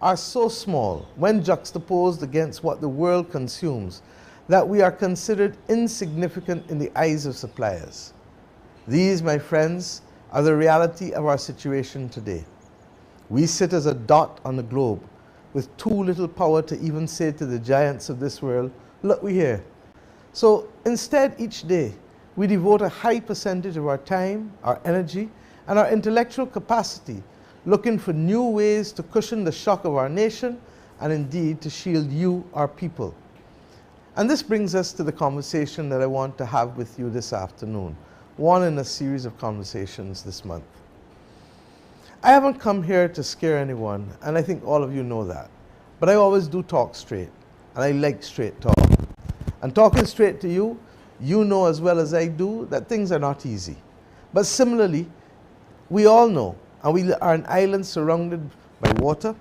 are so small when juxtaposed against what the world consumes that we are considered insignificant in the eyes of suppliers. These, my friends, are the reality of our situation today. We sit as a dot on the globe with too little power to even say to the giants of this world, look, we're here. So instead, each day, we devote a high percentage of our time, our energy, and our intellectual capacity looking for new ways to cushion the shock of our nation and indeed to shield you, our people. And this brings us to the conversation that I want to have with you this afternoon, one in a series of conversations this month. I haven't come here to scare anyone, and I think all of you know that. But I always do talk straight, and I like straight talk. And talking straight to you, you know as well as I do that things are not easy. But similarly, we all know, and we are an island surrounded by water,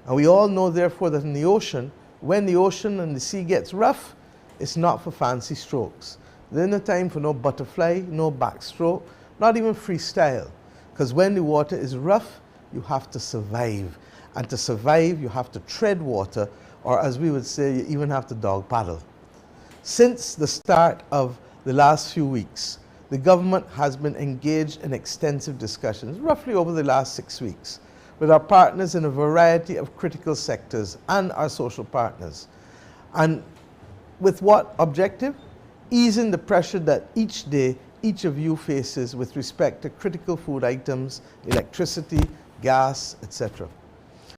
and we all know therefore that in the ocean, when the ocean and the sea gets rough, it's not for fancy strokes. There's no time for no butterfly, no backstroke, not even freestyle. Because when the water is rough, you have to survive. And to survive, you have to tread water, or as we would say, you even have to dog paddle. Since the start of the last few weeks, the government has been engaged in extensive discussions, roughly over the last 6 weeks, with our partners in a variety of critical sectors and our social partners. And with what objective? Easing the pressure that each day each of you faces with respect to critical food items, electricity, gas, etc.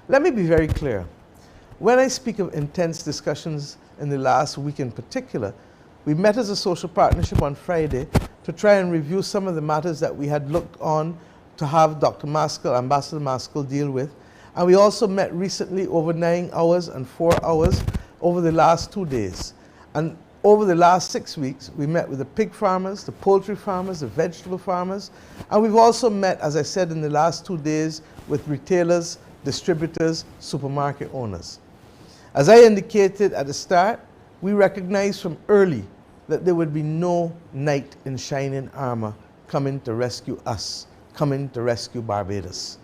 Let me be very clear. When I speak of intense discussions in the last week in particular, we met as a social partnership on Friday to try and review some of the matters that we had looked on to have Dr. Maskell, Ambassador Maskell, deal with. And we also met recently over 9 hours and 4 hours over the last 2 days. And over the last 6 weeks, we met with the pig farmers, the poultry farmers, the vegetable farmers, and we've also met, as I said, in the last 2 days with retailers, distributors, supermarket owners. As I indicated at the start, we recognized from early that there would be no knight in shining armor coming to rescue us, coming to rescue Barbados.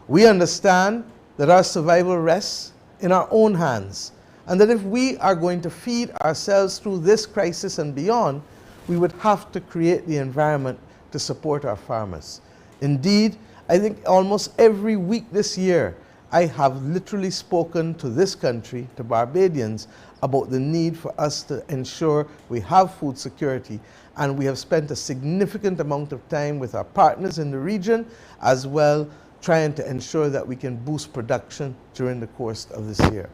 We understand that our survival rests in our own hands, and that if we are going to feed ourselves through this crisis and beyond, we would have to create the environment to support our farmers. Indeed, I think almost every week this year, I have literally spoken to this country, to Barbadians, about the need for us to ensure we have food security, and we have spent a significant amount of time with our partners in the region, as well trying to ensure that we can boost production during the course of this year.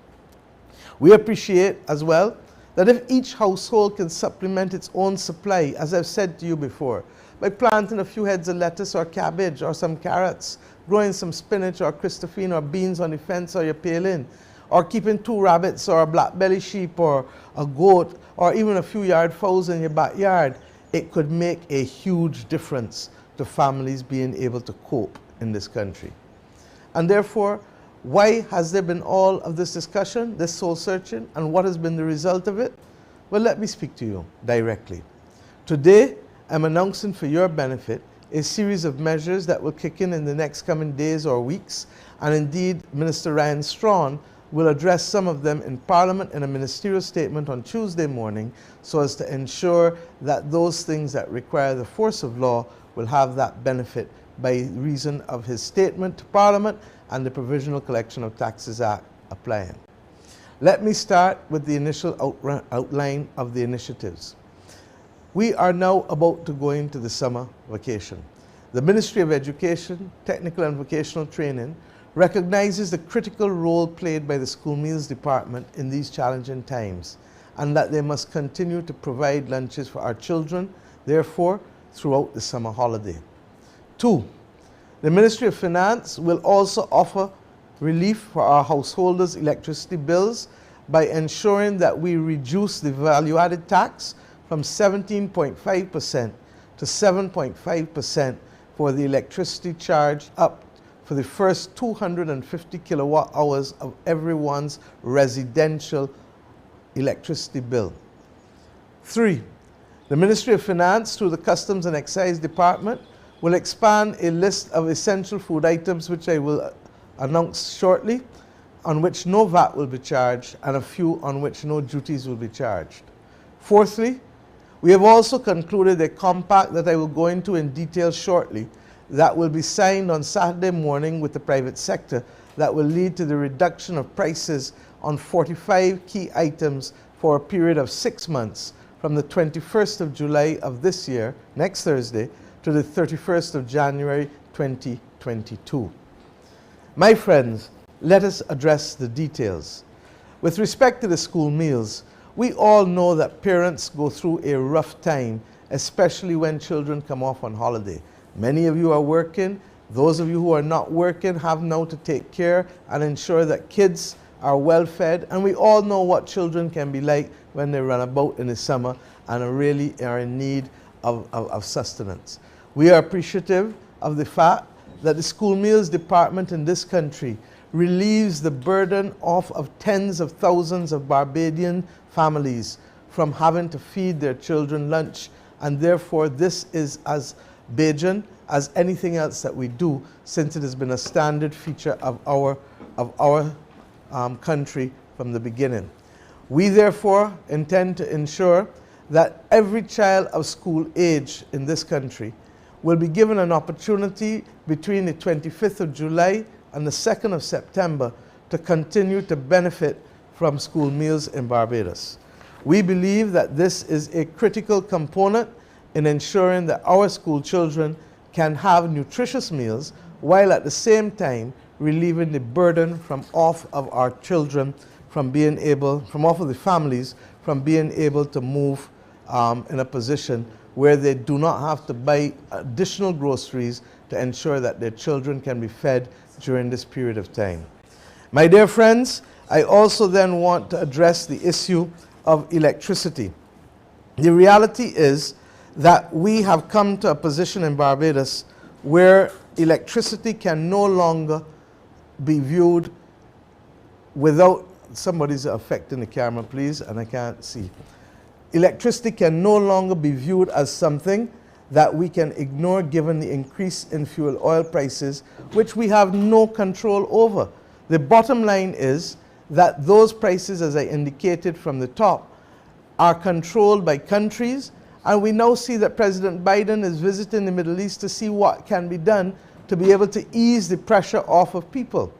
We appreciate as well that if each household can supplement its own supply, as I've said to you before, by planting a few heads of lettuce or cabbage or some carrots, growing some spinach or Christophine or beans on the fence or your pale-in, or keeping 2 rabbits or a black belly sheep or a goat or even a few yard fowls in your backyard, it could make a huge difference to families being able to cope in this country. And therefore, why has there been all of this discussion, this soul searching, and what has been the result of it? Well, let me speak to you directly. Today, I'm announcing for your benefit a series of measures that will kick in the next coming days or weeks, and indeed, Minister Ryan Strawn will address some of them in Parliament in a ministerial statement on Tuesday morning, so as to ensure that those things that require the force of law will have that benefit by reason of his statement to Parliament and the Provisional Collection of Taxes Act applying. Let me start with the initial outline of the initiatives. We are now about to go into the summer vacation. The Ministry of Education, Technical and Vocational Training recognizes the critical role played by the School Meals Department in these challenging times, and that they must continue to provide lunches for our children, therefore, throughout the summer holiday. 2, the Ministry of Finance will also offer relief for our householders' electricity bills by ensuring that we reduce the value-added tax from 17.5% to 7.5% for the electricity charge up for the first 250 kilowatt hours of everyone's residential electricity bill. 3, the Ministry of Finance, through the Customs and Excise Department, will expand a list of essential food items, which I will announce shortly, on which no VAT will be charged and a few on which no duties will be charged. Fourthly, we have also concluded a compact that I will go into in detail shortly that will be signed on Saturday morning with the private sector that will lead to the reduction of prices on 45 key items for a period of 6 months from the 21st of July of this year, next Thursday, to the 31st of January 2022. My friends, let us address the details. With respect to the school meals, we all know that parents go through a rough time, especially when children come off on holiday. Many of you are working. Those of you who are not working have now to take care and ensure that kids are well fed, and we all know what children can be like when they run about in the summer and really are in need of sustenance. We are appreciative of the fact that the school meals department in this country relieves the burden of tens of thousands of Barbadian families from having to feed their children lunch, and therefore this is as Bajan as anything else that we do, since it has been a standard feature of our country from the beginning. We therefore intend to ensure that every child of school age in this country will be given an opportunity between the 25th of July and the 2nd of September to continue to benefit from school meals in Barbados. We believe that this is a critical component in ensuring that our school children can have nutritious meals while at the same time relieving the burden from off of our children from off of the families from being able to move in a position where they do not have to buy additional groceries to ensure that their children can be fed during this period of time. My dear friends, I also then want to address the issue of electricity. The reality is that we have come to a position in Barbados where electricity can no longer be viewed without, somebody's affecting the camera please, and I can't see. Electricity can no longer be viewed as something that we can ignore given the increase in fuel oil prices, which we have no control over. The bottom line is that those prices, as I indicated from the top, are controlled by countries, and we now see that President Biden is visiting the Middle East to see what can be done to be able to ease the pressure off of people.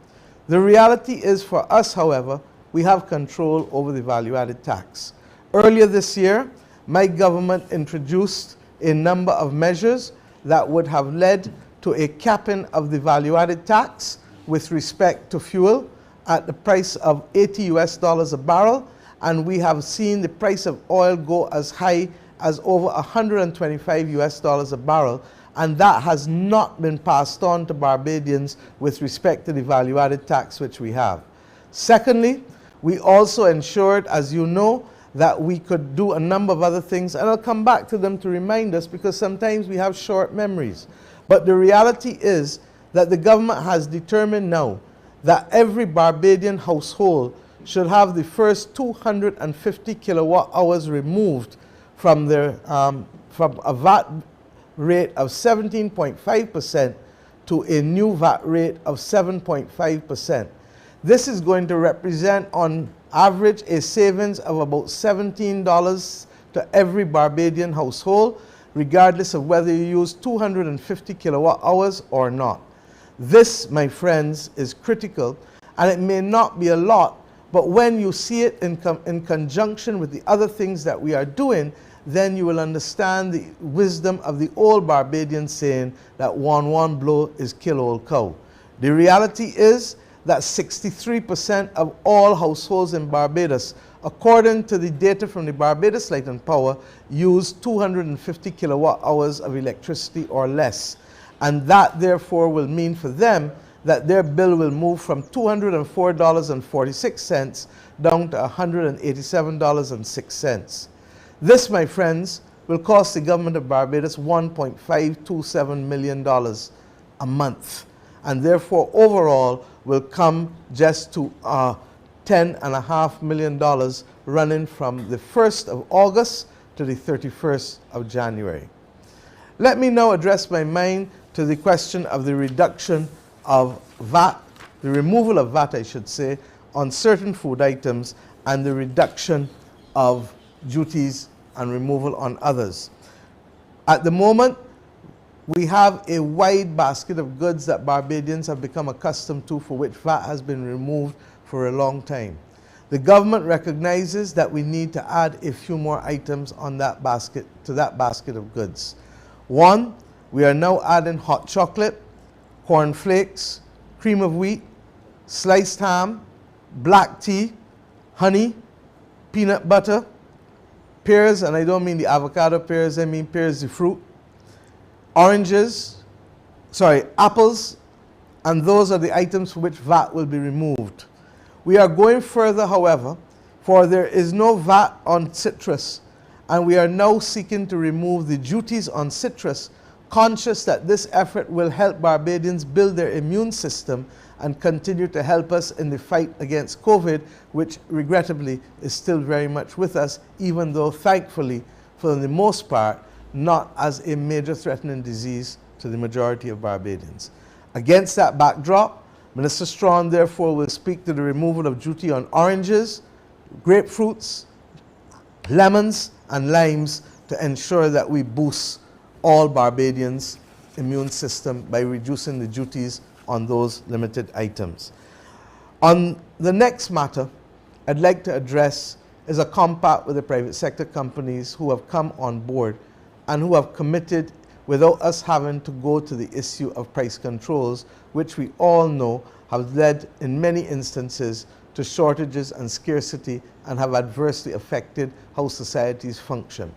The reality is for us, however, we have control over the value-added tax. Earlier this year, my government introduced a number of measures that would have led to a capping of the value-added tax with respect to fuel at the price of $80 a barrel, and we have seen the price of oil go as high as over $125 a barrel, and that has not been passed on to Barbadians with respect to the value-added tax which we have. Secondly, we also ensured, as you know, that we could do a number of other things, and I'll come back to them to remind us because sometimes we have short memories. But the reality is that the government has determined now that every Barbadian household should have the first 250 kilowatt hours removed from a VAT rate of 17.5% to a new VAT rate of 7.5%. This is going to represent on average a savings of about $17 to every Barbadian household, regardless of whether you use 250 kilowatt hours or not. This, my friends, is critical, and it may not be a lot, but when you see it in conjunction with the other things that we are doing, then you will understand the wisdom of the old Barbadian saying that one blow is kill old cow. The reality is that 63% of all households in Barbados, according to the data from the Barbados Light and Power, use 250 kilowatt hours of electricity or less. And that therefore will mean for them that their bill will move from $204.46 down to $187.06. This, my friends, will cost the government of Barbados $1.527 million a month, and therefore overall will come just to $10.5 million running from the 1st of August to the 31st of January. Let me now address my mind to the question of the reduction of VAT, the removal of VAT, I should say, on certain food items and the reduction of duties and removal on others. At the moment, we have a wide basket of goods that Barbadians have become accustomed to, for which VAT has been removed for a long time. The government recognizes that we need to add a few more items on that basket, to that basket of goods. One, we are now adding hot chocolate, corn flakes, cream of wheat, sliced ham, black tea, honey, peanut butter, pears, and I don't mean the avocado pears, I mean pears the fruit, apples, and those are the items for which VAT will be removed. We are going further, however, for there is no VAT on citrus, and we are now seeking to remove the duties on citrus, conscious that this effort will help Barbadians build their immune system and continue to help us in the fight against COVID, which regrettably is still very much with us, even though thankfully, for the most part, not as a major threatening disease to the majority of Barbadians. Against that backdrop, Minister Strawn therefore will speak to the removal of duty on oranges, grapefruits, lemons and limes to ensure that we boost all Barbadians' immune system by reducing the duties on those limited items. On the next matter I'd like to address is a compact with the private sector companies who have come on board and who have committed without us having to go to the issue of price controls, which we all know have led in many instances to shortages and scarcity and have adversely affected how societies function.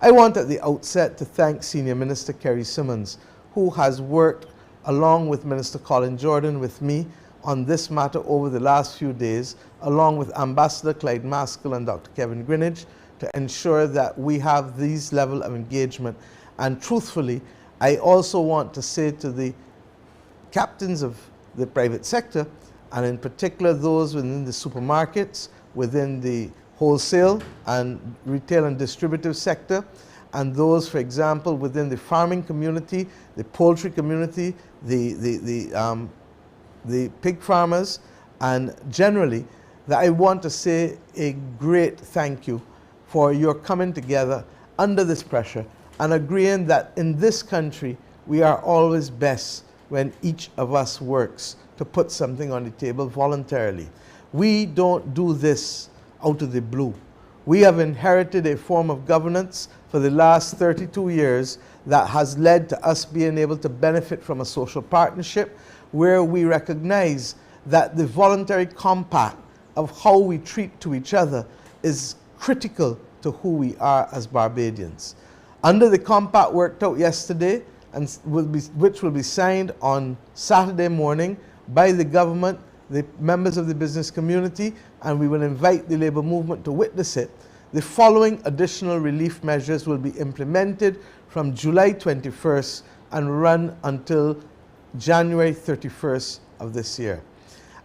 I want at the outset to thank Senior Minister Kerry Simmons, who has worked along with Minister Colin Jordan with me on this matter over the last few days, along with Ambassador Clyde Maskell and Dr. Kevin Greenidge, to ensure that we have these level of engagement. And truthfully, I also want to say to the captains of the private sector, and in particular those within the supermarkets, within the wholesale and retail and distributive sector, and those, for example, within the farming community, the poultry community, the pig farmers, and generally, that I want to say a great thank you for your coming together under this pressure and agreeing that in this country we are always best when each of us works to put something on the table voluntarily. We don't do this out of the blue. We have inherited a form of governance for the last 32 years that has led to us being able to benefit from a social partnership where we recognize that the voluntary compact of how we treat to each other is critical to who we are as Barbadians. Under the compact worked out yesterday, and which will be signed on Saturday morning by the government, the members of the business community, and we will invite the labour movement to witness it, the following additional relief measures will be implemented from July 21st and run until January 31st of this year.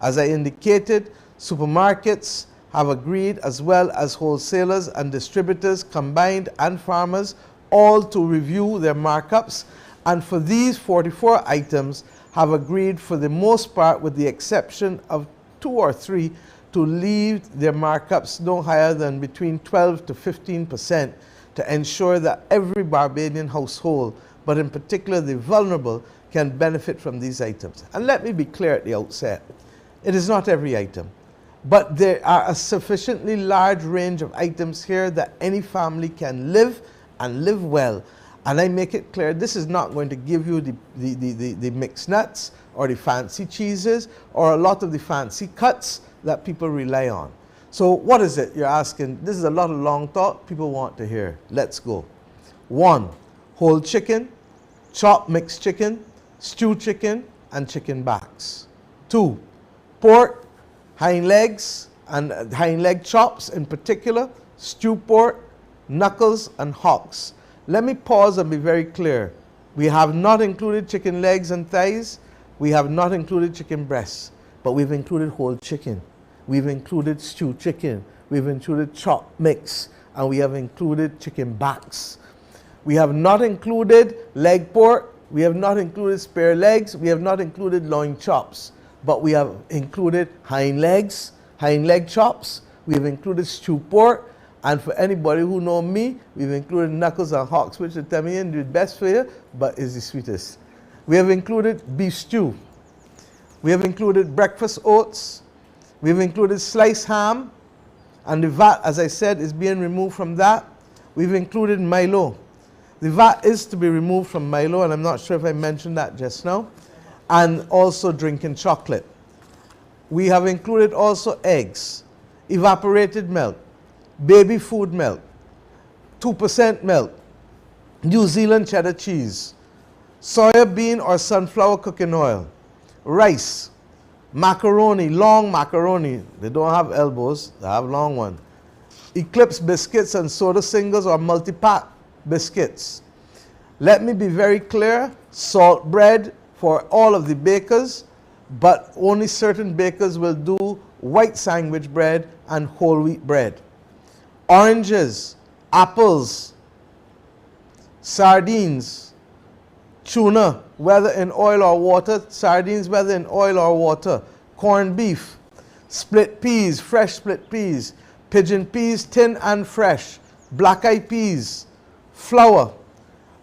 As I indicated, supermarkets have agreed, as well as wholesalers and distributors combined and farmers, all to review their markups, and for these 44 items have agreed, for the most part with the exception of 2 or 3, to leave their markups no higher than between 12 to 15% to ensure that every Barbadian household, but in particular the vulnerable, can benefit from these items. And let me be clear at the outset, it is not every item, but there are a sufficiently large range of items here that any family can live and live well. And I make it clear, this is not going to give you the mixed nuts or the fancy cheeses or a lot of the fancy cuts that people rely on. So what is it you're asking? This is a lot of long thought people want to hear. Let's go. 1, whole chicken, chopped mixed chicken, stewed chicken, and chicken backs. 2, pork, hind legs, and hind leg chops in particular, stewed pork, knuckles, and hocks. Let me pause and be very clear. We have not included chicken legs and thighs. We have not included chicken breasts, but we've included whole chicken. We've included stewed chicken. We've included chopped mix, and we have included chicken backs. We have not included leg pork. We have not included spare legs. We have not included loin chops, but we have included hind legs. hind leg chops. We have included stew pork. And for anybody who know me, we've included knuckles and hocks, which the Tamian do best for you, but is the sweetest. We have included beef stew. We have included breakfast oats. We have included sliced ham. And the vat, as I said, is being removed from that. We've included Milo. The vat is to be removed from Milo, and I'm not sure if I mentioned that just now. And also drinking chocolate. We have included also eggs, evaporated milk, baby food milk, 2% milk, New Zealand cheddar cheese, soya bean or sunflower cooking oil, rice, macaroni, long macaroni. They don't have elbows, they have long one. Eclipse biscuits and soda singles or multi-pack biscuits. Let me be very clear, salt bread for all of the bakers, but only certain bakers will do white sandwich bread and whole wheat bread. Oranges, apples, sardines, tuna, whether in oil or water, sardines, whether in oil or water, corned beef, split peas, fresh split peas, pigeon peas, tin and fresh, black-eyed peas, flour,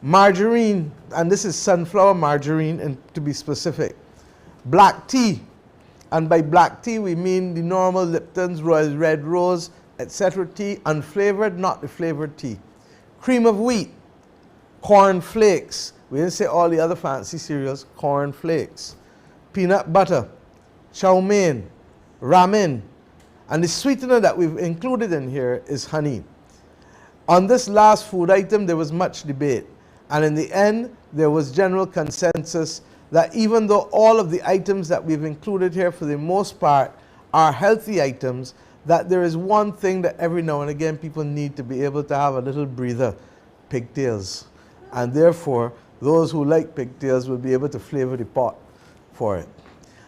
margarine, and this is sunflower margarine and to be specific, black tea, and by black tea we mean the normal Lipton's, Royal Red Rose, etc. tea, unflavored, not the flavored tea. Cream of wheat, corn flakes, we didn't say all the other fancy cereals, corn flakes, peanut butter, chow mein, ramen, and the sweetener that we've included in here is honey. On this last food item there was much debate, and in the end there was general consensus that even though all of the items that we've included here for the most part are healthy items, that there is one thing that every now and again people need to be able to have a little breather, pigtails. And therefore, those who like pigtails will be able to flavor the pot for it.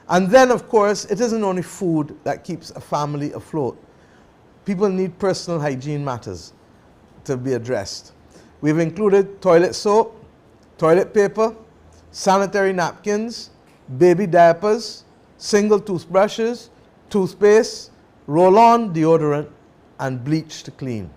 And then, of course, it isn't only food that keeps a family afloat. People need personal hygiene matters to be addressed. We've included toilet soap, toilet paper, sanitary napkins, baby diapers, single toothbrushes, toothpaste, roll-on deodorant, and bleach to clean.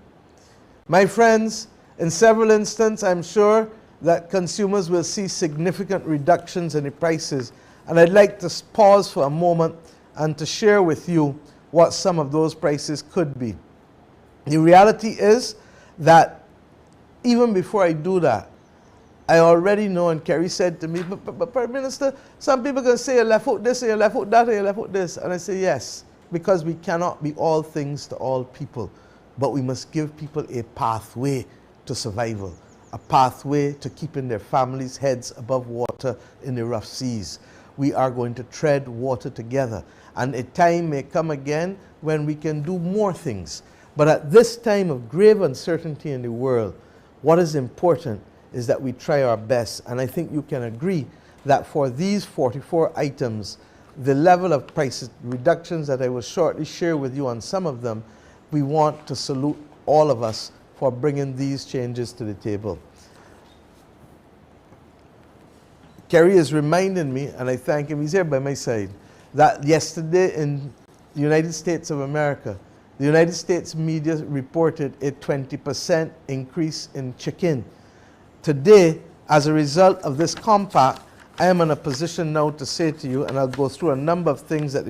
My friends, in several instances, I'm sure that consumers will see significant reductions in the prices, and I'd like to pause for a moment and to share with you what some of those prices could be. The reality is that even before I do that, I already know, and Kerry said to me, but Prime Minister, some people can say you left out this, you left out that, you left out this. And I say, yes, because we cannot be all things to all people, but we must give people a pathway to survival, a pathway to keeping their families' heads above water in the rough seas. We are going to tread water together, and a time may come again when we can do more things. But at this time of grave uncertainty in the world, what is important is that we try our best, and I think you can agree that for these 44 items, the level of price reductions that I will shortly share with you on some of them, we want to salute all of us for bringing these changes to the table. Kerry is reminding me, and I thank him, he's here by my side, that yesterday in the United States of America, the United States media reported a 20% increase in chicken. Today, as a result of this compact, I am in a position now to say to you, and I'll go through a number of things that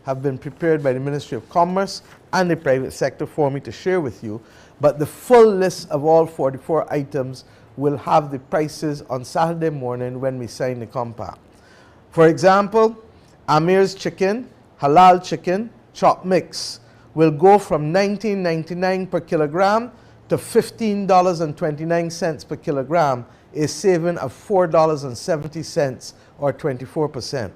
have been prepared by the Ministry of Commerce and the private sector for me to share with you, but the full list of all 44 items will have the prices on Saturday morning when we sign the compact. For example, Amir's chicken, halal chicken, chopped mix, will go from $19.99 per kilogram to $15.29 per kilogram, a saving of $4.70 or 24%.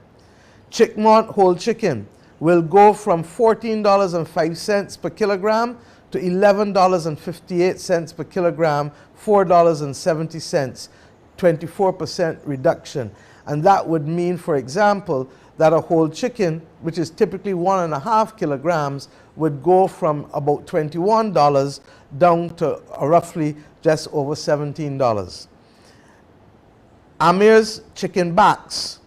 Chickmont whole chicken will go from $14.05 per kilogram to $11.58 per kilogram, $4.70, 24% reduction. And that would mean, for example, that a whole chicken, which is typically 1.5 kilograms, would go from about $21 down to roughly just over $17. Amir's chicken backs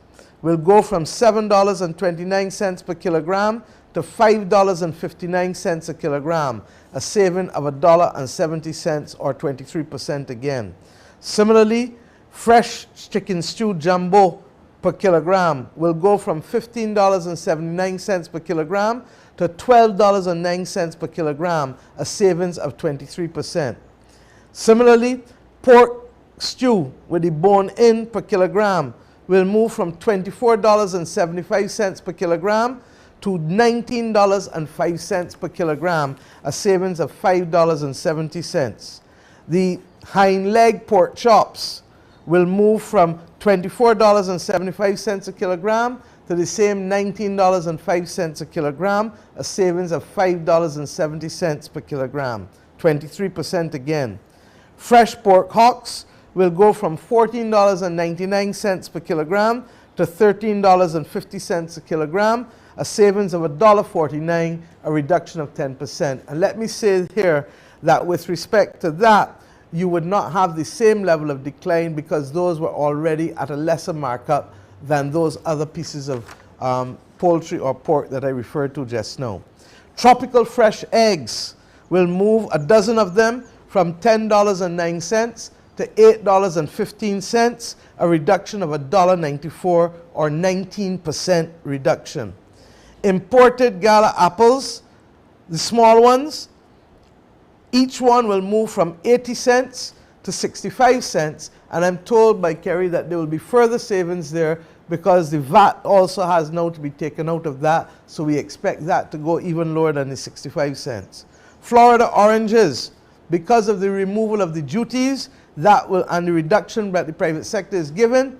will go from $7.29 per kilogram to $5.59 a kilogram, a saving of $1.70 or 23% again. Similarly, fresh chicken stew jumbo per kilogram will go from $15.79 per kilogram to $12.09 per kilogram, a savings of 23%. Similarly, pork stew with the bone in per kilogram will move from $24.75 per kilogram to $19.05 per kilogram, a savings of $5.70. The hind leg pork chops will move from $24.75 a kilogram to the same $19.05 a kilogram, a savings of $5.70 per kilogram, 23% again. Fresh pork hocks will go from $14.99 per kilogram to $13.50 a kilogram, a savings of $1.49, a reduction of 10%. And let me say here that with respect to that, you would not have the same level of decline because those were already at a lesser markup than those other pieces of poultry or pork that I referred to just now. Tropical fresh eggs will move a dozen of them from $10.09 to $8.15, a reduction of $1.94 or 19% reduction. Imported gala apples, the small ones, each one will move from 80 cents to 65 cents, and I'm told by Kerry that there will be further savings there because the VAT also has now to be taken out of that, so we expect that to go even lower than the 65 cents. Florida oranges, because of the removal of the duties that will and the reduction that the private sector is given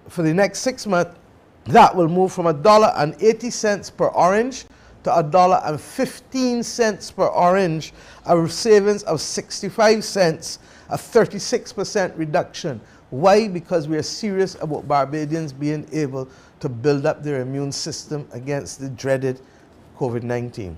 for the next 6 months, that will move from $1.80 per orange to $1.15 per orange, a savings of 65 cents, a 36% reduction. Why? Because we are serious about Barbadians being able to build up their immune system against the dreaded COVID-19.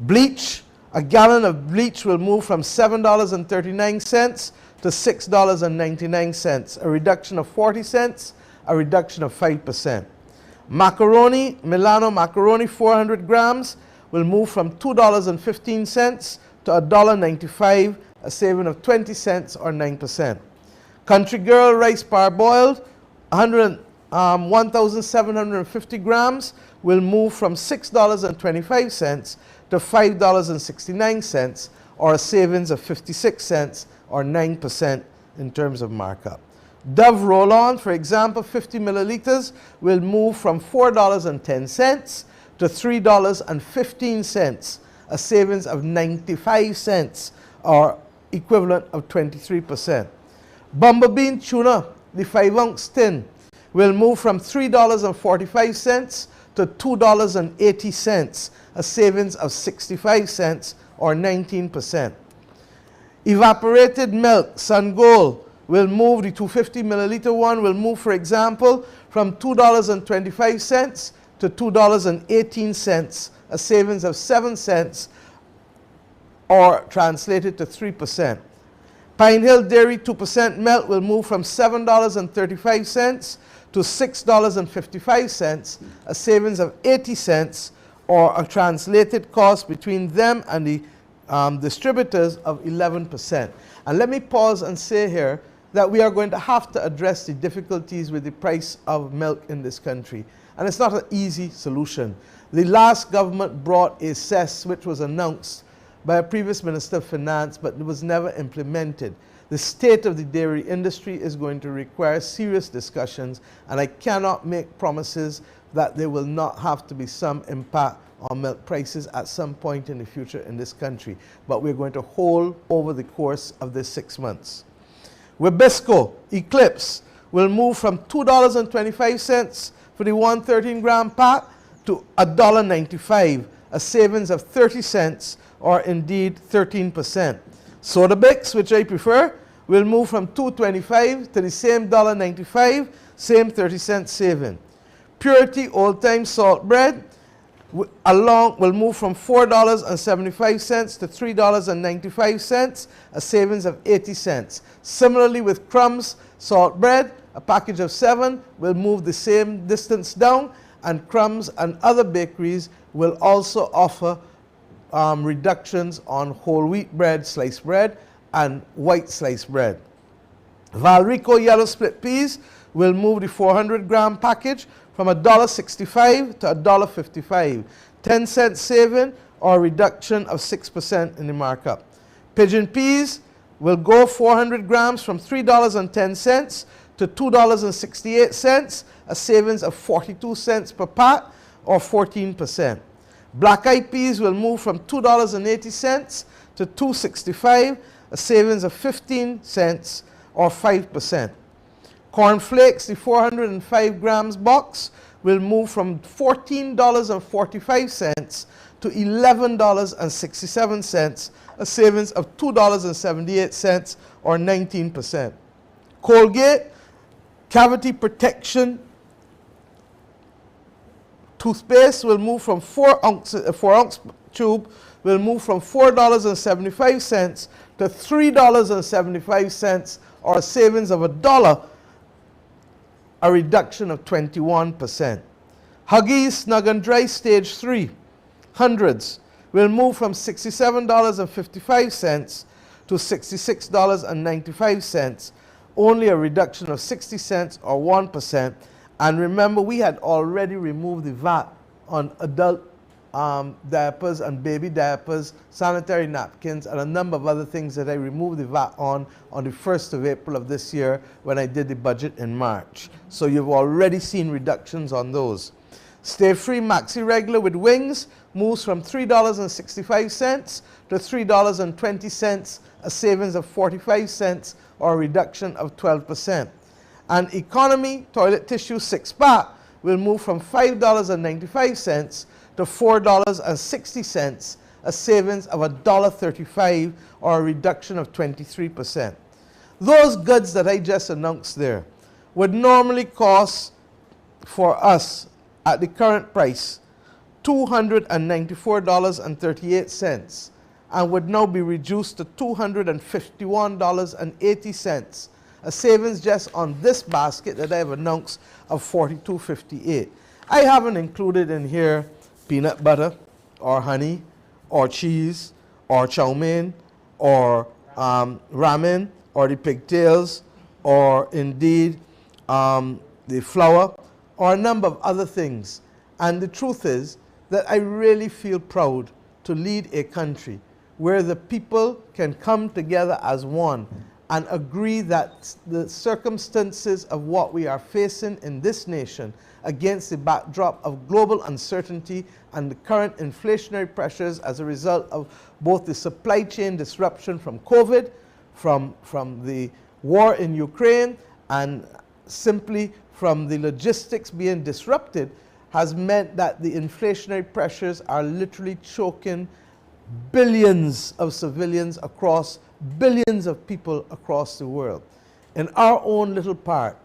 Bleach, a gallon of bleach will move from $7.39 to $6.99, a reduction of 40 cents, a reduction of 5%. Macaroni, Milano macaroni 400 grams will move from $2.15 to $1.95, a saving of 20 cents or 9%. Country Girl rice parboiled 1,750 grams will move from $6.25 to $5.69, or a savings of 56 cents or 9% in terms of markup. Dove roll-on, for example, 50 milliliters will move from $4.10 to $3.15, a savings of 95 cents or equivalent of 23%. Bumble bean tuna, the 5-ounce tin, will move from $3.45 to $2.80, a savings of 65 cents or 19%. Evaporated milk, Sun Gold, will move, the 250 milliliter one will move, for example, from $2.25 to $2.18, a savings of 7 cents or translated to 3%. Pine Hill Dairy 2% milk will move from $7.35 to $6.55, a savings of 80 cents or a translated cost between them and the distributors of 11%. And let me pause and say here that we are going to have to address the difficulties with the price of milk in this country. And it's not an easy solution. The last government brought a cess which was announced by a previous Minister of Finance, but it was never implemented. The state of the dairy industry is going to require serious discussions, and I cannot make promises that there will not have to be some impact on milk prices at some point in the future in this country. But we're going to hold over the course of this 6 months. Wabisco Eclipse will move from $2.25 for the 113 gram pack to $1.95, a savings of 30 cents or indeed 13%. Soda Bix, which I prefer, will move from $2.25 to the same $1.95, same 30-cent saving. Purity Old Time Salt Bread will move from $4.75 to $3.95, a savings of 80 cents. Similarly with Crumbs Salt Bread, a package of 7 will move the same distance down and Crumbs and other bakeries will also offer reductions on whole wheat bread, sliced bread, and white sliced bread. Valrico yellow split peas will move the 400-gram package from $1.65 to $1.55, 10-cent saving or reduction of 6% in the markup. Pigeon peas will go 400 grams from $3.10 to $2.68, a savings of 42 cents per pat or 14%. Black-eyed peas will move from $2.80 to $2.65, a savings of 15 cents or 5%. Corn flakes, the 405 grams box, will move from $14.45 to $11.67, a savings of $2.78 or 19%. Colgate cavity protection toothpaste will move from 4-ounce tube will move from $4.75 to $3.75, or a savings of $1, a reduction of 21%. Huggies Snug and Dry Stage 3 hundreds will move from $67.55 to $66.95, only a reduction of 60 cents or 1%. And remember, we had already removed the VAT on adult diapers and baby diapers, sanitary napkins, and a number of other things that I removed the VAT on the 1st of April of this year when I did the budget in March. So you've already seen reductions on those. Stay Free Maxi Regular with wings moves from $3.65 to $3.20, a savings of 45 cents or a reduction of 12%. And Economy Toilet Tissue 6-pack will move from $5.95 to $4.60, a savings of $1.35 or a reduction of 23%. Those goods that I just announced there would normally cost for us at the current price $294.38 and would now be reduced to $251.80, a savings just on this basket that I have announced of $42.58. I haven't included in here peanut butter or honey or cheese or chow mein or ramen or the pigtails or indeed the flour or a number of other things. And the truth is that I really feel proud to lead a country where the people can come together as one and agree that the circumstances of what we are facing in this nation against the backdrop of global uncertainty and the current inflationary pressures as a result of both the supply chain disruption from COVID, from the war in Ukraine, and simply from the logistics being disrupted, has meant that the inflationary pressures are literally choking billions of civilians across billions of people across the world. In our own little part,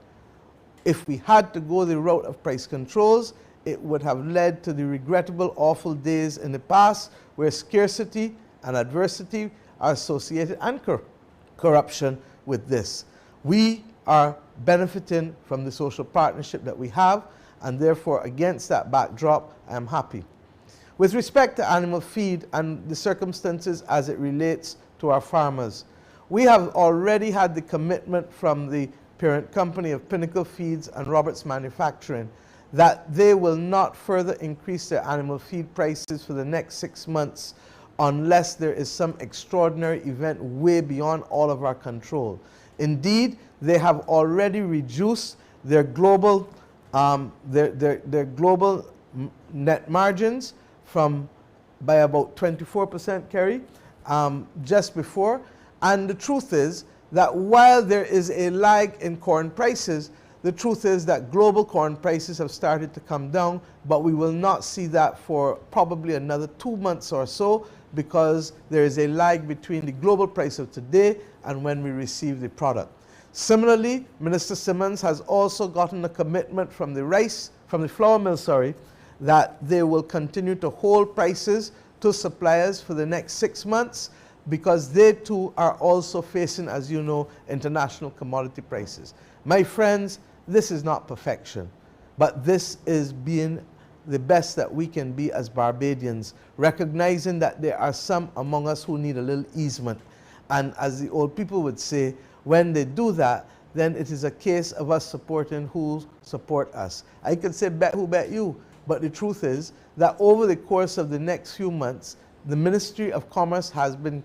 if we had to go the route of price controls, it would have led to the regrettable, awful days in the past where scarcity and adversity are associated, and corruption with this. We are benefiting from the social partnership that we have, and therefore, against that backdrop, I am happy. With respect to animal feed and the circumstances as it relates to our farmers, we have already had the commitment from the parent company of Pinnacle Feeds and Roberts Manufacturing that they will not further increase their animal feed prices for the next 6 months unless there is some extraordinary event way beyond all of our control. Indeed, they have already reduced their global global net margins by about 24%, Kerry, just before. And the truth is that while there is a lag in corn prices, the truth is that global corn prices have started to come down, but we will not see that for probably another 2 months or so, because there is a lag between the global price of today and when we receive the product. Similarly, Minister Simmons has also gotten a commitment from the flour mill, that they will continue to hold prices to suppliers for the next 6 months, because they too are also facing, as you know, international commodity prices. My friends, this is not perfection. but this is being the best that we can be as Barbadians, recognizing that there are some among us who need a little easement. And as the old people would say, when they do that, then it is a case of us supporting who support us. I could say bet who bet you, but the truth is that over the course of the next few months, the Ministry of Commerce has been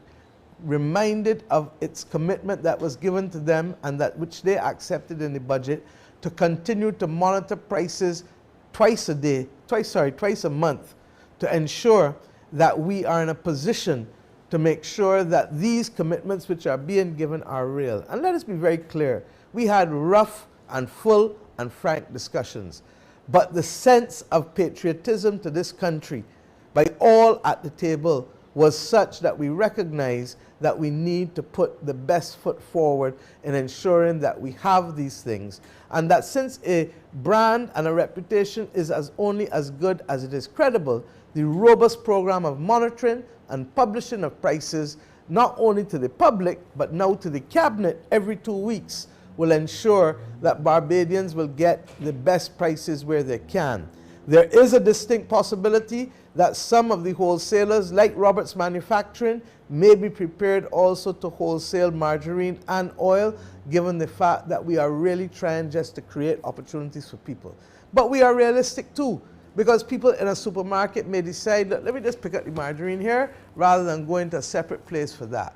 reminded of its commitment that was given to them and that which they accepted in the budget to continue to monitor prices twice a month to ensure that we are in a position to make sure that these commitments which are being given are real. And let us be very clear, we had rough and full and frank discussions, but the sense of patriotism to this country by all at the table was such that we recognize that we need to put the best foot forward in ensuring that we have these things, and that since a brand and a reputation is only as good as it is credible, the robust program of monitoring and publishing of prices, not only to the public but now to the cabinet every 2 weeks, will ensure that Barbadians will get the best prices where they can. There is a distinct possibility that some of the wholesalers, like Roberts Manufacturing, may be prepared also to wholesale margarine and oil, given the fact that we are really trying just to create opportunities for people. But we are realistic too, because people in a supermarket may decide, look, let me just pick up the margarine here, rather than going to a separate place for that.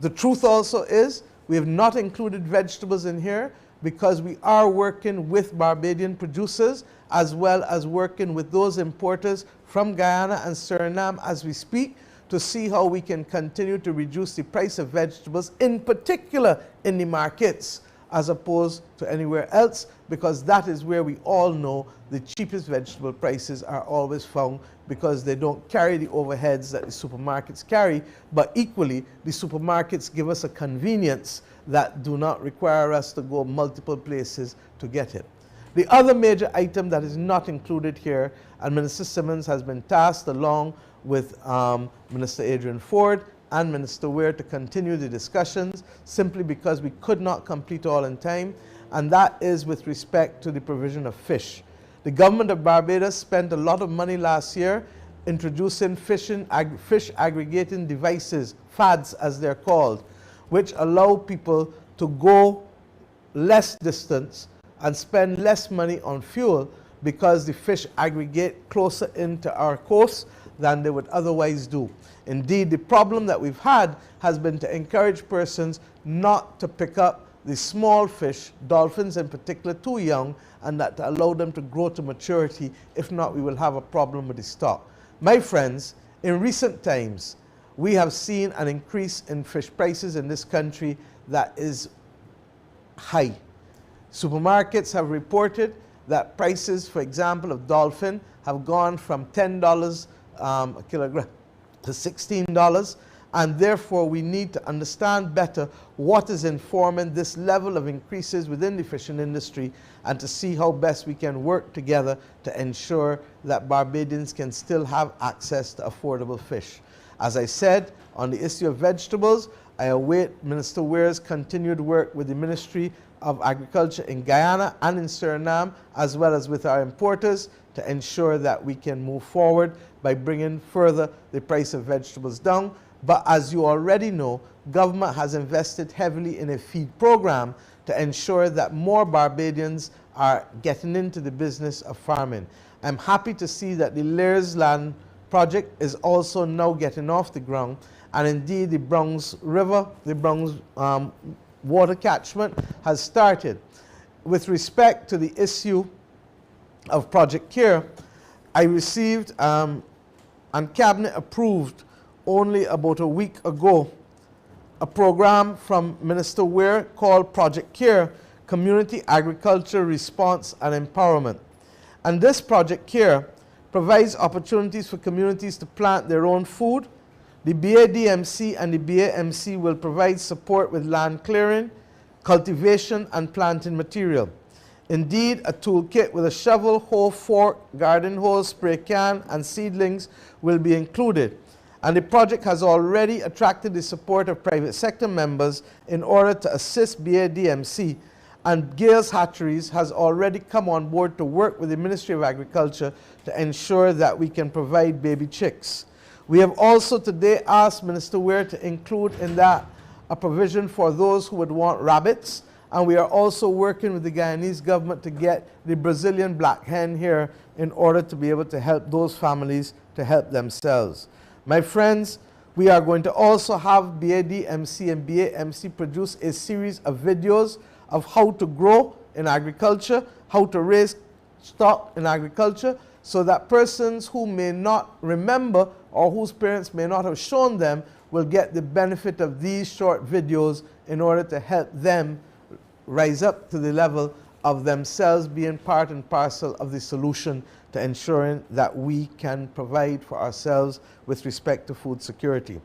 The truth also is, we have not included vegetables in here because we are working with Barbadian producers as well as working with those importers from Guyana and Suriname as we speak to see how we can continue to reduce the price of vegetables, in particular in the markets, as opposed to anywhere else, because that is where we all know the cheapest vegetable prices are always found, because they don't carry the overheads that the supermarkets carry, but equally the supermarkets give us a convenience that do not require us to go multiple places to get it. The other major item that is not included here, and Minister Simmons has been tasked along with Minister Adrian Ford and Minister Weir to continue the discussions, simply because we could not complete all in time, and that is with respect to the provision of fish. The government of Barbados spent a lot of money last year introducing fish aggregating devices, FADs as they're called, which allow people to go less distance and spend less money on fuel because the fish aggregate closer into our coast than they would otherwise do. Indeed, the problem that we've had has been to encourage persons not to pick up the small fish, dolphins in particular, too young, and that to allow them to grow to maturity. If not, we will have a problem with the stock. My friends, in recent times, we have seen an increase in fish prices in this country that is high. Supermarkets have reported that prices, for example, of dolphin have gone from $10 a kilogram to $16, and therefore we need to understand better what is informing this level of increases within the fishing industry, and to see how best we can work together to ensure that Barbadians can still have access to affordable fish. As I said, on the issue of vegetables, I await Minister Weir's continued work with the Ministry of Agriculture in Guyana and in Suriname, as well as with our importers, to ensure that we can move forward by bringing further the price of vegetables down. But as you already know, government has invested heavily in a feed program to ensure that more Barbadians are getting into the business of farming. I'm happy to see that the Lears Land project is also now getting off the ground, and indeed the Browns River, the Browns water catchment has started. With respect to the issue of Project Care, I received and Cabinet approved only about a week ago a program from Minister Weir called Project Care, Community Agriculture Response and Empowerment. And this Project Care provides opportunities for communities to plant their own food. The BADMC and the BAMC will provide support with land clearing, cultivation, and planting material. Indeed, a toolkit with a shovel, hoe, fork, garden hose, spray can, and seedlings will be included. And the project has already attracted the support of private sector members in order to assist BADMC. and Gales Hatcheries has already come on board to work with the Ministry of Agriculture to ensure that we can provide baby chicks. We have also today asked Minister Weir to include in that a provision for those who would want rabbits, and we are also working with the Guyanese government to get the Brazilian black hen here in order to be able to help those families to help themselves. My friends, we are going to also have BADMC and BAMC produce a series of videos of how to grow in agriculture, how to raise stock in agriculture, so that persons who may not remember or whose parents may not have shown them will get the benefit of these short videos in order to help them rise up to the level of themselves being part and parcel of the solution to ensuring that we can provide for ourselves with respect to food security.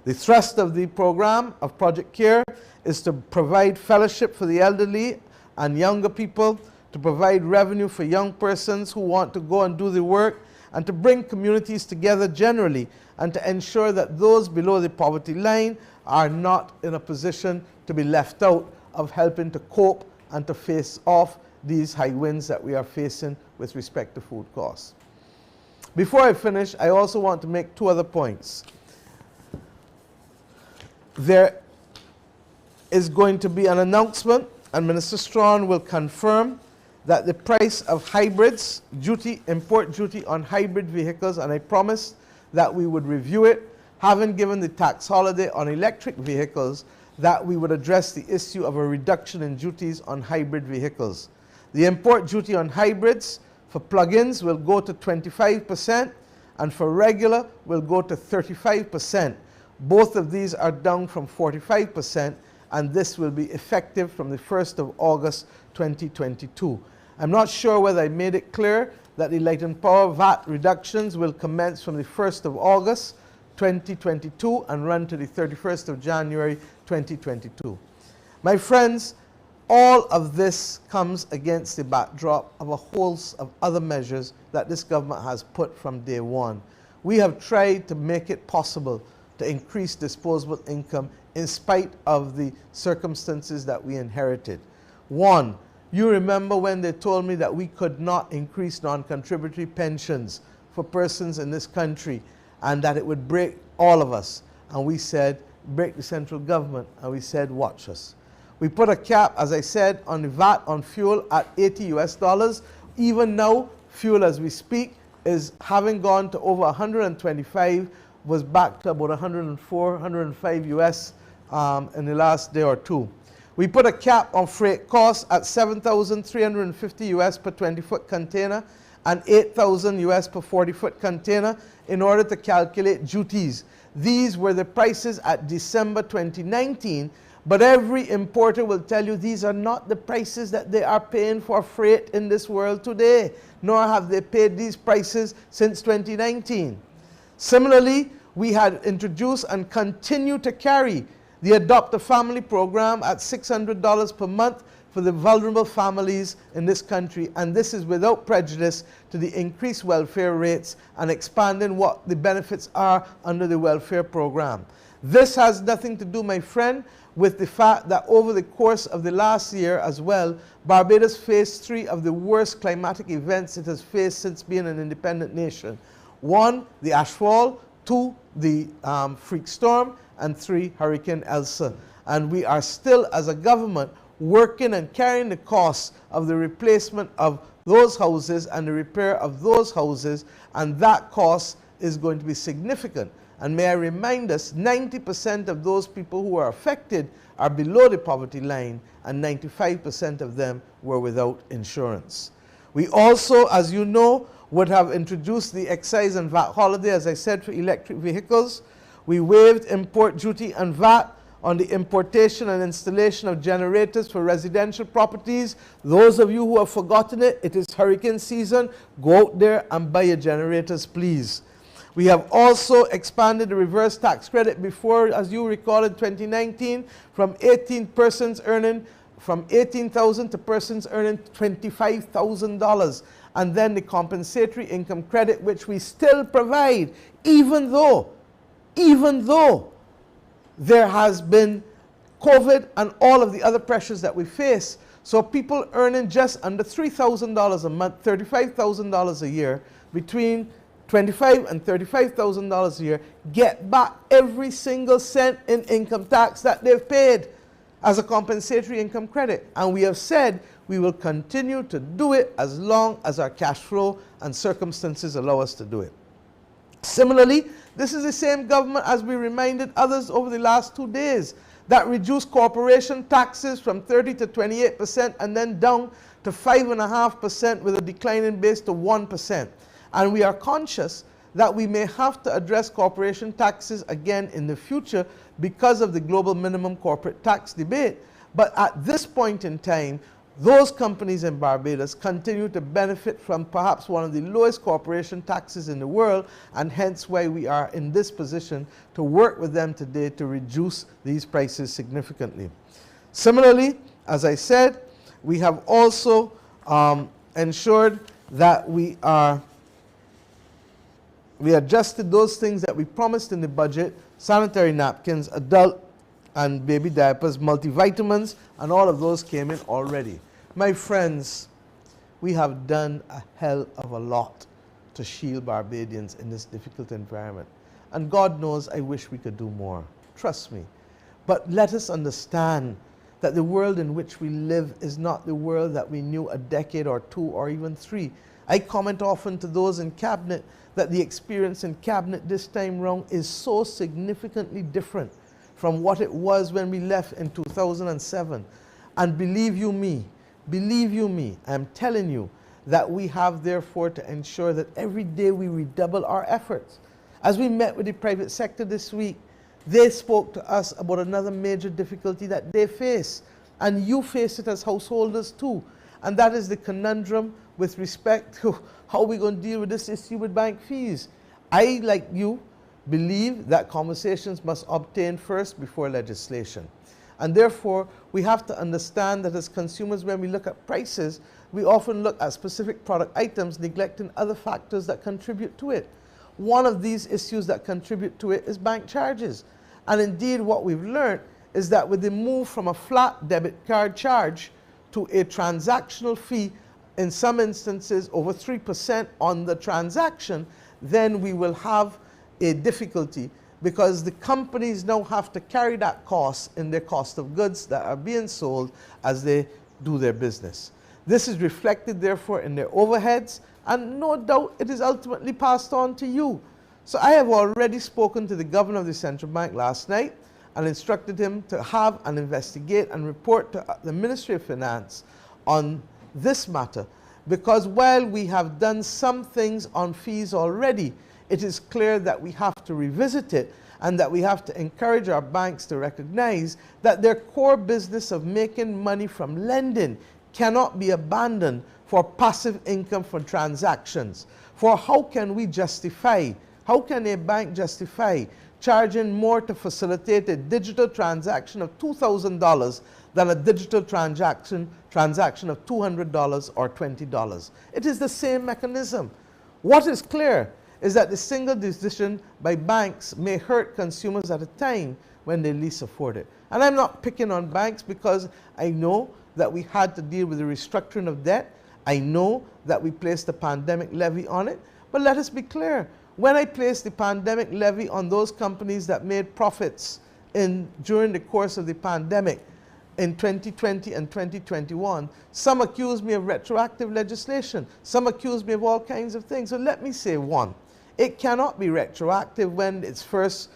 The thrust of the program of Project CARE is to provide fellowship for the elderly and younger people, to provide revenue for young persons who want to go and do the work, and to bring communities together generally, and to ensure that those below the poverty line are not in a position to be left out of helping to cope and to face off these high winds that we are facing with respect to food costs. Before I finish, I also want to make two other points. There is going to be an announcement, and Minister Strawn will confirm that the price of hybrids, import duty on hybrid vehicles, and I promised that we would review it, having given the tax holiday on electric vehicles, that we would address the issue of a reduction in duties on hybrid vehicles. The import duty on hybrids for plug-ins will go to 25%, and for regular will go to 35%. Both of these are down from 45%, and this will be effective from the 1st of August 2022. I'm not sure whether I made it clear that the Light and Power VAT reductions will commence from the 1st of August 2022 and run to the 31st of January 2022. My friends, all of this comes against the backdrop of a host of other measures that this government has put from day one. We have tried to make it possible to increase disposable income in spite of the circumstances that we inherited. One, you remember when they told me that we could not increase non-contributory pensions for persons in this country and that it would break all of us. And we said, break the central government, and we said, watch us. We put a cap, as I said, on the VAT on fuel at $80 US. Even now, fuel as we speak is having gone to over 125, was back to about 104, 105 US in the last day or two. We put a cap on freight costs at 7,350 US per 20-foot container and 8,000 US per 40-foot container in order to calculate duties. These were the prices at December 2019, but every importer will tell you these are not the prices that they are paying for freight in this world today, nor have they paid these prices since 2019. Similarly, we had introduced and continue to carry the Adopt a Family program at $600 per month for the vulnerable families in this country, and this is without prejudice to the increased welfare rates and expanding what the benefits are under the welfare program. This has nothing to do, my friend, with the fact that over the course of the last year as well, Barbados faced three of the worst climatic events it has faced since being an independent nation. One, the ashfall; two, the freak storm; and three, Hurricane Elsa. And we are still, as a government, working and carrying the costs of the replacement of those houses and the repair of those houses, and that cost is going to be significant. And may I remind us, 90% of those people who are affected are below the poverty line, and 95% of them were without insurance. We also, as you know, would have introduced the excise and VAT holiday, as I said, for electric vehicles. We waived import duty and VAT on the importation and installation of generators for residential properties. Those of you who have forgotten it, it is hurricane season. Go out there and buy your generators, please. We have also expanded the reverse tax credit before, as you recall, in 2019, from 18 persons earning from $18,000 to persons earning $25,000. And then the compensatory income credit, which we still provide, even though there has been COVID and all of the other pressures that we face. So people earning just under $3,000 a month, $35,000 a year, between $25,000 and $35,000 a year, get back every single cent in income tax that they've paid as a compensatory income credit. And we have said we will continue to do it as long as our cash flow and circumstances allow us to do it. Similarly, this is the same government, as we reminded others over the last 2 days, that reduced corporation taxes from 30 to 28% and then down to 5.5% with a declining base to 1%. And we are conscious that we may have to address corporation taxes again in the future because of the global minimum corporate tax debate. But at this point in time, those companies in Barbados continue to benefit from perhaps one of the lowest corporation taxes in the world, and hence why we are in this position to work with them today to reduce these prices significantly. Similarly, as I said, we have also ensured that we adjusted those things that we promised in the budget: sanitary napkins, adult and baby diapers, multivitamins, and all of those came in already. My friends, we have done a hell of a lot to shield Barbadians in this difficult environment. And God knows I wish we could do more. Trust me. But let us understand that the world in which we live is not the world that we knew a decade or two or even three. I comment often to those in cabinet that the experience in cabinet this time round is so significantly different from what it was when we left in 2007. And believe you me, I'm telling you that we have therefore to ensure that every day we redouble our efforts. As we met with the private sector this week, they spoke to us about another major difficulty that they face, and you face it as householders too, and that is the conundrum with respect to how we're going to deal with this issue with bank fees. I, like you, believe that conversations must obtain first before legislation. And therefore, we have to understand that as consumers, when we look at prices, we often look at specific product items, neglecting other factors that contribute to it. One of these issues that contribute to it is bank charges. And indeed, what we've learned is that with the move from a flat debit card charge to a transactional fee, in some instances over 3% on the transaction, then we will have a difficulty, because the companies now have to carry that cost in their cost of goods that are being sold as they do their business. This is reflected therefore in their overheads, and no doubt it is ultimately passed on to you. So I have already spoken to the governor of the central bank last night and instructed him to have and investigate and report to the Ministry of Finance on this matter, because while we have done some things on fees already, it is clear that we have to revisit it, and that we have to encourage our banks to recognize that their core business of making money from lending cannot be abandoned for passive income from transactions. For how can a bank justify charging more to facilitate a digital transaction of $2,000 than a digital transaction of $200 or $20? It is the same mechanism. What is clear is that the single decision by banks may hurt consumers at a time when they least afford it. And I'm not picking on banks, because I know that we had to deal with the restructuring of debt. I know that we placed the pandemic levy on it. But let us be clear. When I placed the pandemic levy on those companies that made profits during the course of the pandemic in 2020 and 2021, some accused me of retroactive legislation. Some accused me of all kinds of things. So let me say one. It cannot be retroactive when it's first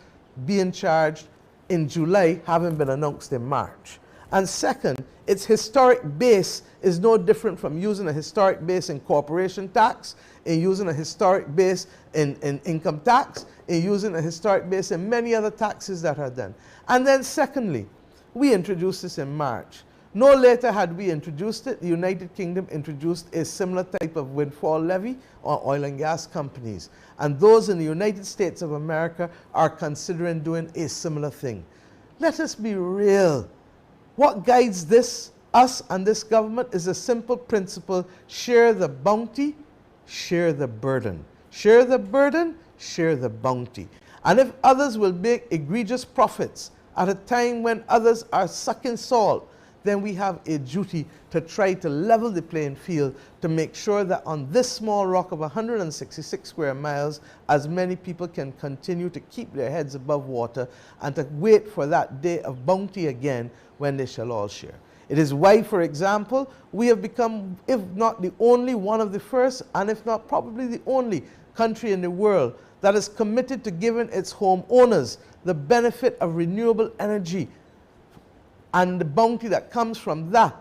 being charged in July, having been announced in March. And second, its historic base is no different from using a historic base in corporation tax, in using a historic base in income tax, in using a historic base in many other taxes that are done. And then secondly, we introduced this in March. No later had we introduced it, the United Kingdom introduced a similar type of windfall levy on oil and gas companies. And those in the United States of America are considering doing a similar thing. Let us be real. What guides us and this government is a simple principle: share the bounty, share the burden. Share the burden, share the bounty. And if others will make egregious profits at a time when others are sucking salt, then we have a duty to try to level the playing field to make sure that on this small rock of 166 square miles, as many people can continue to keep their heads above water and to wait for that day of bounty again when they shall all share. It is why, for example, we have become, if not the only, one of the first, and if not probably the only country in the world that is committed to giving its homeowners the benefit of renewable energy and the bounty that comes from that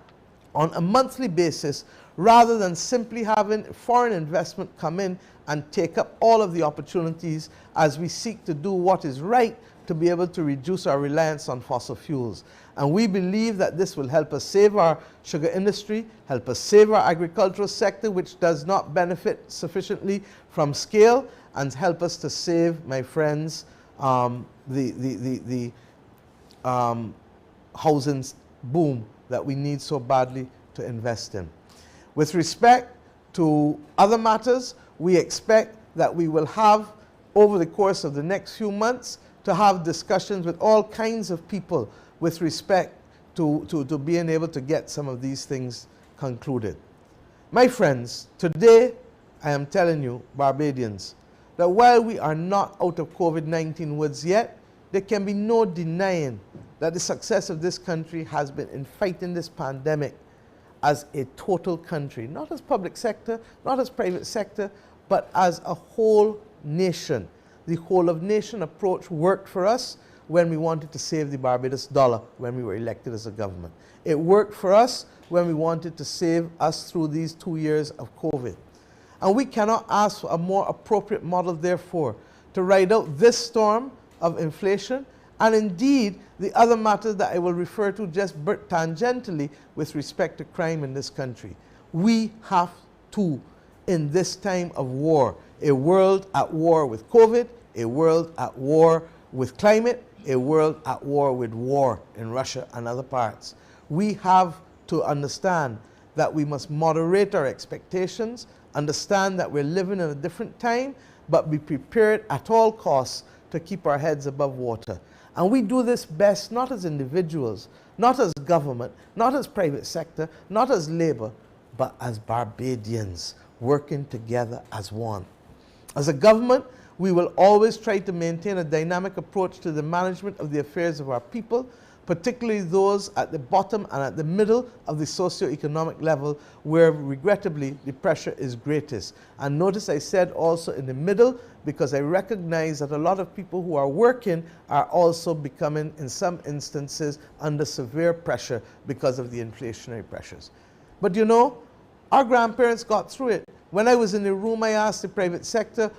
on a monthly basis, rather than simply having foreign investment come in and take up all of the opportunities as we seek to do what is right to be able to reduce our reliance on fossil fuels. And we believe that this will help us save our sugar industry, help us save our agricultural sector, which does not benefit sufficiently from scale, and help us to save, my friends, the housing boom that we need so badly to invest in. With respect to other matters, we expect that we will have, over the course of the next few months, to have discussions with all kinds of people with respect to being able to get some of these things concluded. My friends, today I am telling you, Barbadians, that while we are not out of COVID-19 woods yet, there can be no denying that the success of this country has been in fighting this pandemic as a total country, not as public sector, not as private sector, but as a whole nation. The whole of nation approach worked for us when we wanted to save the Barbados dollar when we were elected as a government. It worked for us when we wanted to save us through these 2 years of COVID. And we cannot ask for a more appropriate model, therefore, to ride out this storm of inflation and indeed the other matters that I will refer to just tangentially with respect to crime in this country. We have to, in this time of war, a world at war with COVID, a world at war with climate, a world at war with war in Russia and other parts. We have to understand that we must moderate our expectations, understand that we're living in a different time, but be prepared at all costs to keep our heads above water. And we do this best not as individuals, not as government, not as private sector, not as labor, but as Barbadians working together as one. As a government, we will always try to maintain a dynamic approach to the management of the affairs of our people, particularly those at the bottom and at the middle of the socio-economic level where regrettably the pressure is greatest. And notice I said also in the middle because I recognize that a lot of people who are working are also becoming in some instances under severe pressure because of the inflationary pressures. But you know, our grandparents got through it. When I was in the room, I asked the private sector,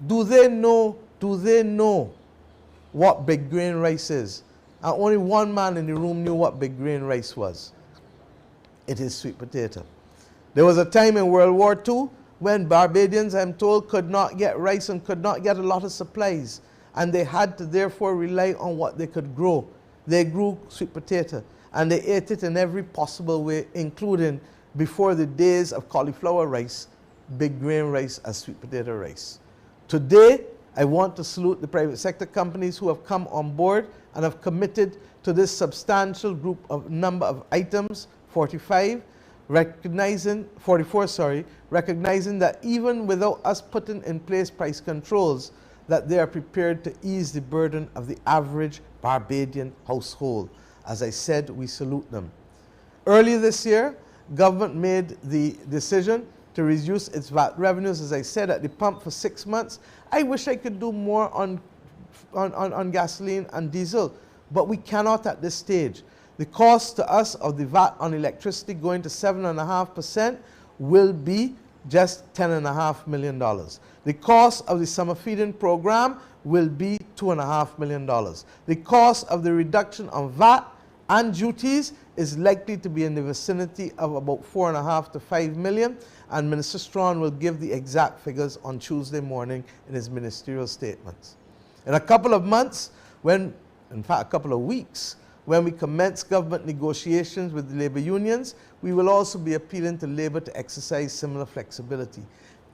do they know what big grain rice is? And only one man in the room knew what big grain rice was. It is sweet potato. There was a time in World War II when Barbadians, I'm told, could not get rice and could not get a lot of supplies. And they had to therefore rely on what they could grow. They grew sweet potato and they ate it in every possible way, including before the days of cauliflower rice, big grain rice as sweet potato rice. Today, I want to salute the private sector companies who have come on board and have committed to this substantial group of number of items, 44, recognizing that even without us putting in place price controls, that they are prepared to ease the burden of the average Barbadian household. As I said, we salute them. Earlier this year, government made the decision to reduce its VAT revenues, as I said, at the pump for 6 months. I wish I could do more on gasoline and diesel, but we cannot at this stage. The cost to us of the VAT on electricity going to 7.5% will be just $10.5 million. The cost of the summer feeding program will be $2.5 million. The cost of the reduction of VAT and duties is likely to be in the vicinity of about 4.5 to 5 million, and Minister Strawn will give the exact figures on Tuesday morning in his ministerial statements. In a couple of months, in fact a couple of weeks, when we commence government negotiations with the labor unions, we will also be appealing to labor to exercise similar flexibility.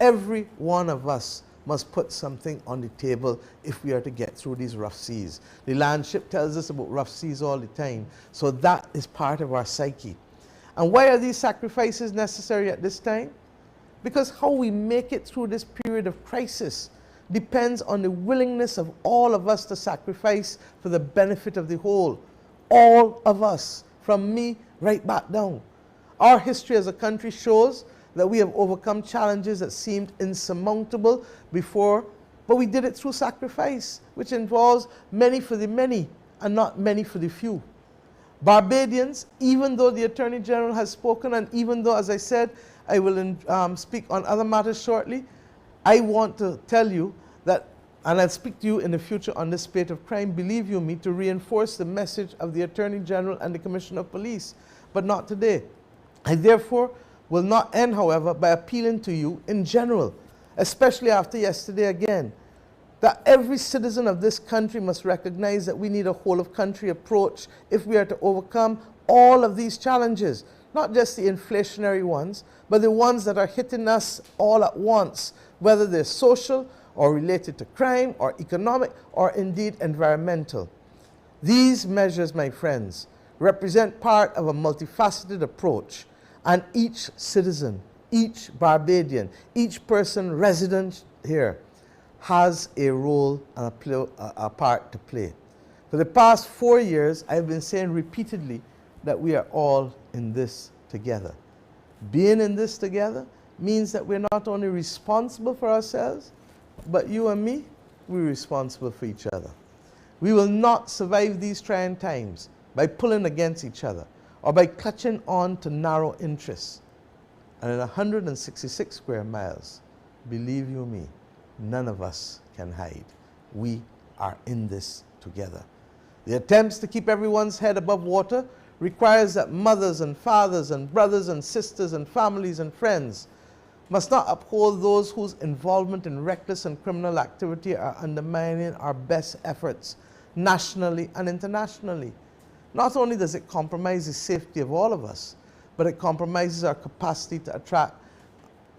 Every one of us must put something on the table if we are to get through these rough seas. The landship tells us about rough seas all the time, so that is part of our psyche. And why are these sacrifices necessary at this time? Because how we make it through this period of crisis depends on the willingness of all of us to sacrifice for the benefit of the whole. All of us, from me right back down. Our history as a country shows that we have overcome challenges that seemed insurmountable before, but we did it through sacrifice, which involves many for the many and not many for the few. Barbadians, even though the Attorney General has spoken, and even though, as I said, I will speak on other matters shortly, I want to tell you that, and I'll speak to you in the future on this spate of crime, believe you me, to reinforce the message of the Attorney General and the Commissioner of Police, but not today. I therefore will not end, however, by appealing to you in general, especially after yesterday again, that every citizen of this country must recognize that we need a whole-of-country approach if we are to overcome all of these challenges, not just the inflationary ones, but the ones that are hitting us all at once, whether they're social or related to crime or economic or indeed environmental. These measures, my friends, represent part of a multifaceted approach, and each citizen, each Barbadian, each person resident here has a role and a part to play. For the past 4 years, I've been saying repeatedly that we are all in this together. Being in this together means that we're not only responsible for ourselves, but you and me, we're responsible for each other. We will not survive these trying times by pulling against each other or by clutching on to narrow interests. And in 166 square miles, believe you me, none of us can hide. We are in this together. The attempts to keep everyone's head above water requires that mothers and fathers and brothers and sisters and families and friends must not uphold those whose involvement in reckless and criminal activity are undermining our best efforts nationally and internationally. Not only does it compromise the safety of all of us, but it compromises our capacity to attract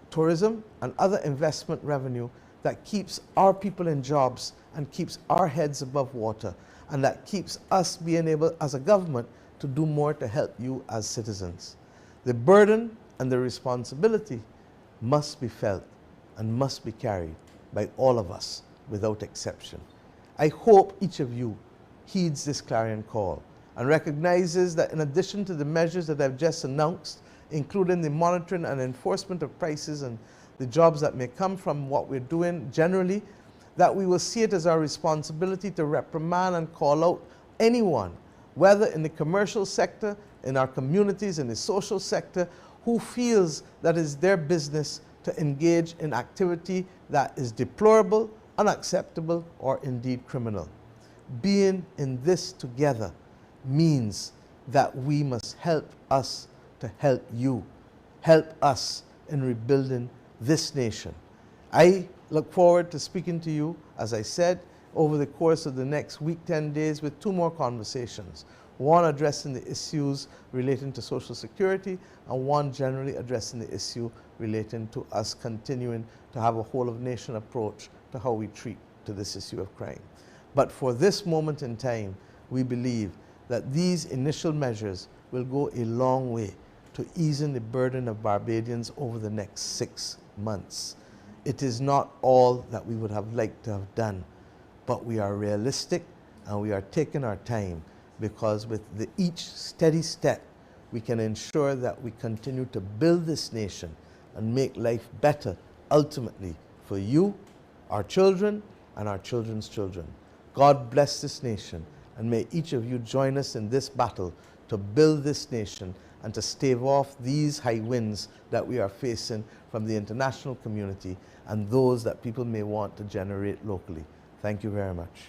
tourism and other investment revenue that keeps our people in jobs and keeps our heads above water, and that keeps us being able as a government to do more to help you as citizens. The burden and the responsibility must be felt and must be carried by all of us without exception. I hope each of you heeds this clarion call and recognizes that in addition to the measures that I've just announced, including the monitoring and enforcement of prices and the jobs that may come from what we're doing generally, that we will see it as our responsibility to reprimand and call out anyone, whether in the commercial sector, in our communities, in the social sector, who feels that it's their business to engage in activity that is deplorable, unacceptable, or indeed criminal. Being in this together means that we must help us to help you, help us in rebuilding this nation. I look forward to speaking to you, as I said, over the course of the next week, 10 days, with 2 more conversations. One addressing the issues relating to Social Security, and one generally addressing the issue relating to us continuing to have a whole-of-nation approach to how we treat to this issue of crime. But for this moment in time, we believe that these initial measures will go a long way to easing the burden of Barbadians over the next 6 months. It is not all that we would have liked to have done, but we are realistic and we are taking our time, because with each steady step, we can ensure that we continue to build this nation and make life better, ultimately, for you, our children, and our children's children. God bless this nation, and may each of you join us in this battle to build this nation and to stave off these high winds that we are facing from the international community and those that people may want to generate locally. Thank you very much.